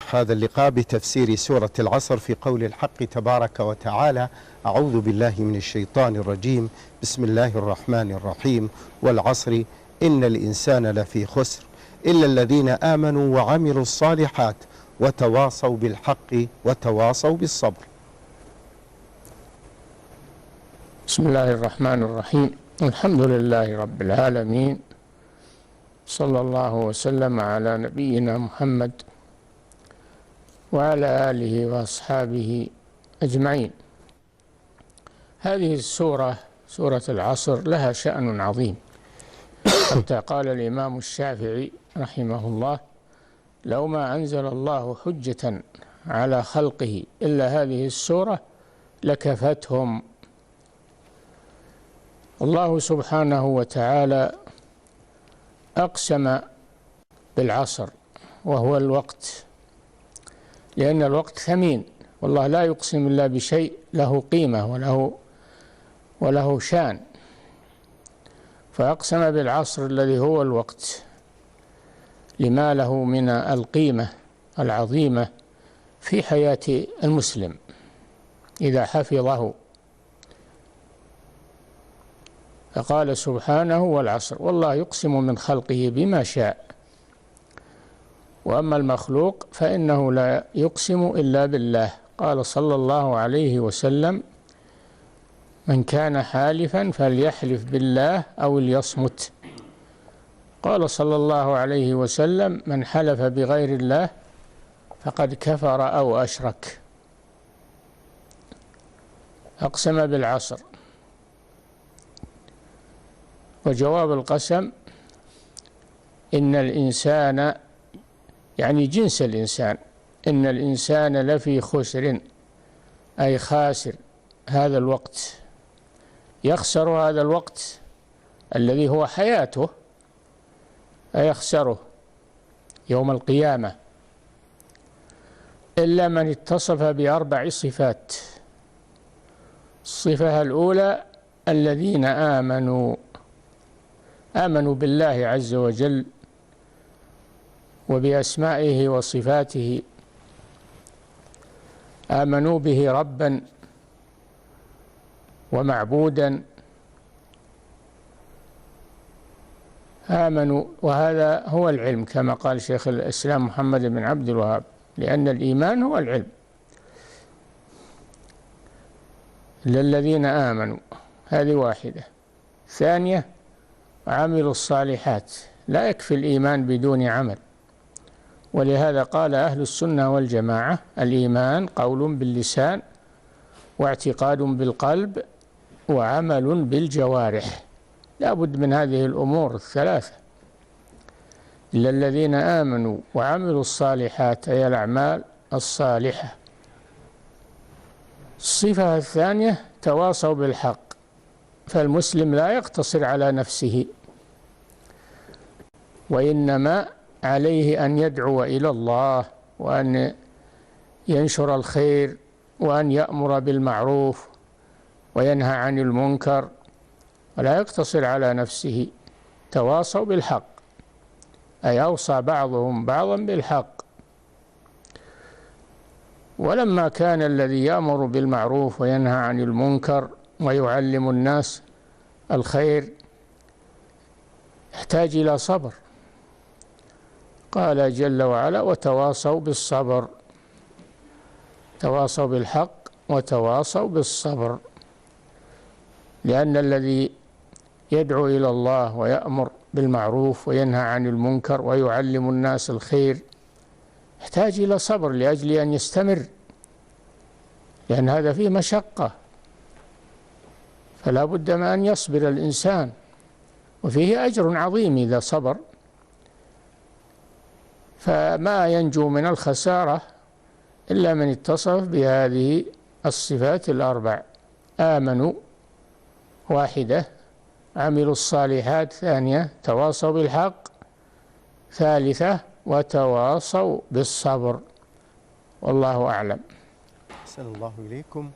هذا اللقاء بتفسير سورة العصر في قول الحق تبارك وتعالى: أعوذ بالله من الشيطان الرجيم، بسم الله الرحمن الرحيم، والعصر إن الإنسان لفي خسر إلا الذين آمنوا وعملوا الصالحات وتواصوا بالحق وتواصوا بالصبر. بسم الله الرحمن الرحيم. الحمد لله رب العالمين، صلى الله وسلم على نبينا محمد وعلى آله وأصحابه أجمعين. هذه السورة، سورة العصر، لها شأن عظيم، حتى قال الإمام الشافعي رحمه الله: لو ما أنزل الله حجة على خلقه إلا هذه السورة لكفتهم. الله سبحانه وتعالى أقسم بالعصر وهو الوقت، لأن الوقت ثمين، والله لا يقسم إلا بشيء له قيمة وله شان، فأقسم بالعصر الذي هو الوقت لما له من القيمة العظيمة في حياة المسلم إذا حفظه. فقال سبحانه: والعصر، والله يقسم من خلقه بما شاء، وأما المخلوق فإنه لا يقسم إلا بالله. قال صلى الله عليه وسلم: من كان حالفا فليحلف بالله أو ليصمت. قال صلى الله عليه وسلم: من حلف بغير الله فقد كفر أو أشرك. أقسم بالعصر. وجواب القسم: إن الإنسان، يعني جنس الإنسان، إن الإنسان لفي خسر، أي خاسر هذا الوقت، يخسر هذا الوقت الذي هو حياته، يخسره يوم القيامة، إلا من اتصف بأربع صفات. الصفة الأولى: الذين آمنوا بالله عز وجل وبأسمائه وصفاته، آمنوا به ربا ومعبودا، آمنوا، وهذا هو العلم كما قال شيخ الإسلام محمد بن عبد الوهاب، لأن الإيمان هو العلم. للذين آمنوا، هذه واحدة. ثانية: عملوا الصالحات، لا يكفي الإيمان بدون عمل، ولهذا قال أهل السنة والجماعة: الإيمان قول باللسان واعتقاد بالقلب وعمل بالجوارح. لا بد من هذه الأمور الثلاثة. إلا الذين آمنوا وعملوا الصالحات، أي الأعمال الصالحة. الصفة الثانية: تواصوا بالحق. فالمسلم لا يقتصر على نفسه، وإنما عليه أن يدعو إلى الله، وأن ينشر الخير، وأن يأمر بالمعروف وينهى عن المنكر، ولا يقتصر على نفسه. تواصوا بالحق، أي أوصى بعضهم بعضا بالحق. ولما كان الذي يأمر بالمعروف وينهى عن المنكر ويعلم الناس الخير يحتاج إلى صبر، قال جل وعلا: وتواصوا بالصبر. تواصوا بالحق وتواصوا بالصبر، لأن الذي يدعو إلى الله ويأمر بالمعروف وينهى عن المنكر ويعلم الناس الخير يحتاج إلى صبر لأجل أن يستمر، لأن هذا فيه مشقة، فلا بد من أن يصبر الإنسان، وفيه أجر عظيم إذا صبر. فما ينجو من الخسارة إلا من اتصف بهذه الصفات الأربع: آمنوا واحدة، عملوا الصالحات ثانية، تواصوا بالحق ثالثة، وتواصوا بالصبر. والله أعلم. أحسن الله إليكم.